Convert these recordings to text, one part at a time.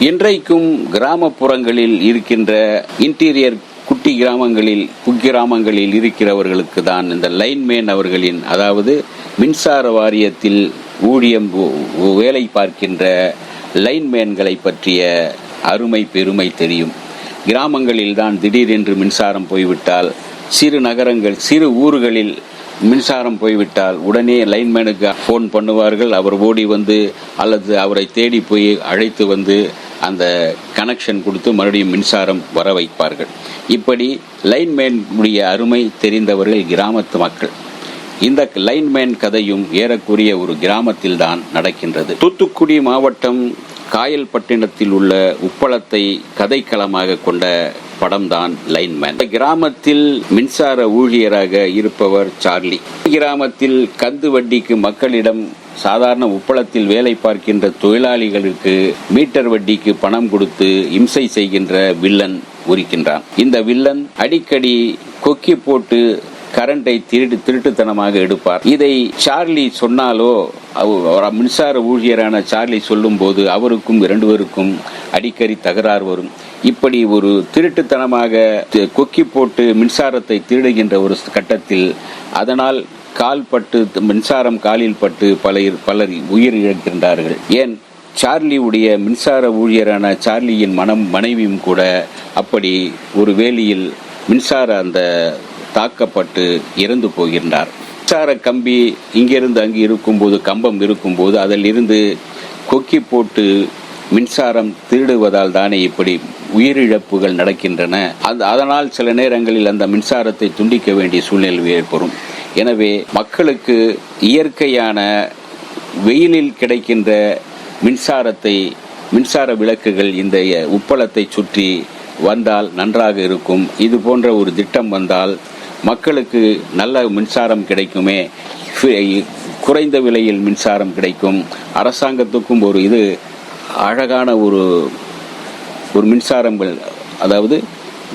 இன்றைக்கும் கிராமப்புறங்களில் இருக்கின்ற இன்டீரியர் குக்கிராமங்களில் இருக்கிறவர்களுக்கு தான் இந்த லைன்மேன் அவர்களின், அதாவது மின்சார வாரியத்தில் ஊழியம் வேலை பார்க்கின்ற லைன்மேன்களை பற்றிய அருமை பெருமை தெரியும். கிராமங்களில் தான் திடீரென்று மின்சாரம் போய்விட்டால், சிறு ஊர்களில் மின்சாரம் போய்விட்டால் உடனே லைன்மேனுக்கு ஃபோன் பண்ணுவார்கள். அவர் ஓடி வந்து அல்லது அவரை தேடி போய் அழைத்து வந்து அந்த கனெக்ஷன் கொடுத்து மறுபடியும் மின்சாரம் வர வைப்பார்கள். இப்படி லைன்மேன் உடைய அருமை தெரிந்தவர்கள் கிராமத்து மக்கள். இந்த லைன்மேன் கதையும் ஏறக்குறைய ஒரு கிராமத்தில் தான் நடக்கின்றது. தூத்துக்குடி மாவட்டம் காயல்பட்டினத்தில் உள்ள உப்பளத்தை கதைக்களமாக கொண்ட படம்தான் லைன்மேன். இந்த கிராமத்தில் மின்சார ஊழியராக இருப்பவர் சார்லி. கிராமத்தில் கந்து வட்டிக்கு மக்களிடம், சாதாரண உப்பளத்தில் வேலை பார்க்கின்ற தொழிலாளிகளுக்கு மீட்டர் வட்டிக்கு பணம் கொடுத்து இம்சை செய்கின்ற வில்லன் உரிக்கின்றான். இந்த வில்லன் அடிக்கடி கொக்கி போட்டு கரண்டை திருட்டுத்தனமாக எடுப்பார். இதை சார்லி சொன்னாலோ, மின்சார ஊழியரான சார்லி சொல்லும் போது அவருக்கும் 2 பேருக்கும் அடிக்கடி தகராறு வரும். இப்படி ஒரு திருட்டுத்தனமாக கொக்கி போட்டு மின்சாரத்தை திருடுகின்ற ஒரு கட்டத்தில் அதனால் மின்சாரம் காலில் பட்டு பலர் உயிர் இழக்கின்றார்கள். ஏன், சார்லியுடைய மின்சார ஊழியரான சார்லியின் மனைவியும் கூட அப்படி ஒரு வேலியில் மின்சார அந்த தாக்கப்பட்டு இறந்து போகின்றார். மின்சார கம்பி இங்கிருந்து அங்கு இருக்கும்போது, கம்பம் இருக்கும்போது அதில் இருந்து கொக்கி போட்டு மின்சாரம் திருடுவதால் தானே இப்படி உயிரிழப்புகள் நடக்கின்றன. அதனால் சில நேரங்களில் அந்த மின்சாரத்தை துண்டிக்க வேண்டிய சூழ்நிலை ஏற்படும். எனவே மக்களுக்கு இயற்கையான வெயிலில் கிடைக்கின்ற மின்சார விளக்குகள் இந்த உப்பளத்தை சுற்றி வந்தால் நன்றாக இருக்கும். இது போன்ற ஒரு திட்டம் வந்தால் மக்களுக்கு நல்ல மின்சாரம் கிடைக்குமே, குறைந்த விலையில் மின்சாரம் கிடைக்கும். அரசாங்கத்துக்கும் இது அழகான ஒரு மின்சாரங்கள், அதாவது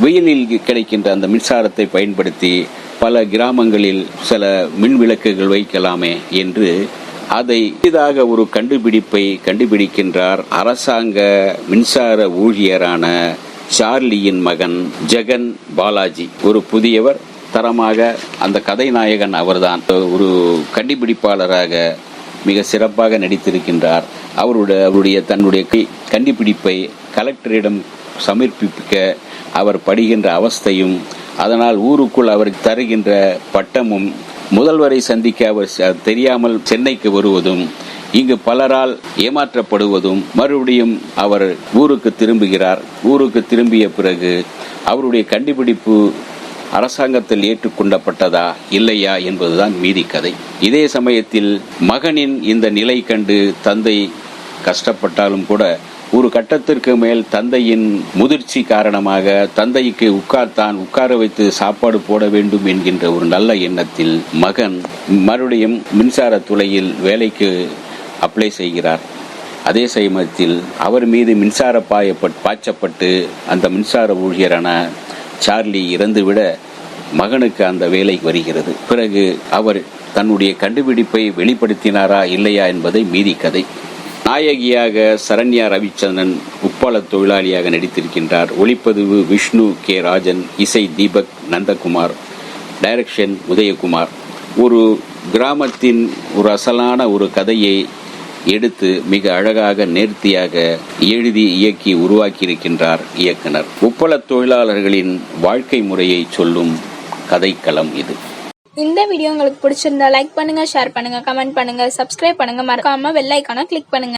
வெயிலில் கிடைக்கின்ற அந்த மின்சாரத்தை பயன்படுத்தி பல கிராமங்களில் சில மின் விளக்குகள் வைக்கலாமே என்று அதை புதிதாக ஒரு கண்டுபிடிப்பை கண்டுபிடிக்கின்றார் அரசாங்க மின்சார ஊழியரான சார்லியின் மகன் ஜெகன் பாலாஜி. ஒரு புதியவர், தரமாக அந்த கதைநாயகன் அவர்தான். ஒரு கண்டுபிடிப்பாளராக மிக சிறப்பாக நடித்திருக்கின்றார். அவருடைய தன்னுடைய கண்டுபிடிப்பை கலெக்டரிடம் சமர்ப்பிக்க அவர் படுகின்ற அவஸ்தையும், அதனால் ஊருக்குள் அவருக்கு தருகின்ற பட்டமும், முதல்வரை சந்திக்க அவர் தெரியாமல் சென்னைக்கு வருவதும், இங்கு பலரால் ஏமாற்றப்படுவதும், மறுபடியும் அவர் ஊருக்கு திரும்புகிறார். ஊருக்கு திரும்பிய பிறகு அவருடைய கண்டுபிடிப்பு அரசாங்கத்தில் ஏற்றுக்கொள்ளப்பட்டதா இல்லையா என்பதுதான் மீதி கதை. இதே சமயத்தில் மகனின் இந்த நிலை கண்டு தந்தை கஷ்டப்பட்டாலும் கூட, ஒரு கட்டத்திற்கு மேல் தந்தையின் முதிர்ச்சி காரணமாக தந்தைக்கு உட்கார வைத்து சாப்பாடு போட வேண்டும் என்கின்ற ஒரு நல்ல எண்ணத்தில் மகன் மறுபடியும் மின்சார துறையில் வேலைக்கு அப்ளை செய்கிறார். அதே சமயத்தில் அவர் மீது மின்சார பாய்ச்சப்பட்டு அந்த மின்சார ஊழியரான சார்லி இறந்துவிட மகனுக்கு அந்த வேலை வருகிறது. பிறகு அவர் தன்னுடைய கண்டுபிடிப்பை வெளிப்படுத்தினாரா இல்லையா என்பதை மீதி கதை. நாயகியாக சரண்யா ரவிச்சந்திரன் உப்பள தொழிலாளியாக நடித்திருக்கின்றார். ஒளிப்பதிவு விஷ்ணு கே ராஜன், இசை தீபக் நந்தகுமார், டைரக்ஷன் உதயகுமார். ஒரு கிராமத்தின் ஒரு அசலான ஒரு கதையை எடுத்து மிக அழகாக நேர்த்தியாக எழுதி இயக்கி உருவாக்கியிருக்கின்றார் இயக்குனர். உப்பள தொழிலாளர்களின் வாழ்க்கை முறையை சொல்லும் கதைக்களம் இது. இந்த வீடியோ உங்களுக்கு பிடிச்சிருந்தா லைக் பண்ணுங்க, ஷேர் பண்ணுங்க, கமெண்ட் பண்ணுங்க, சப்ஸ்கிரைப் பண்ணுங்க, மறக்காம பெல் ஐகானை கிளிக் பண்ணுங்க.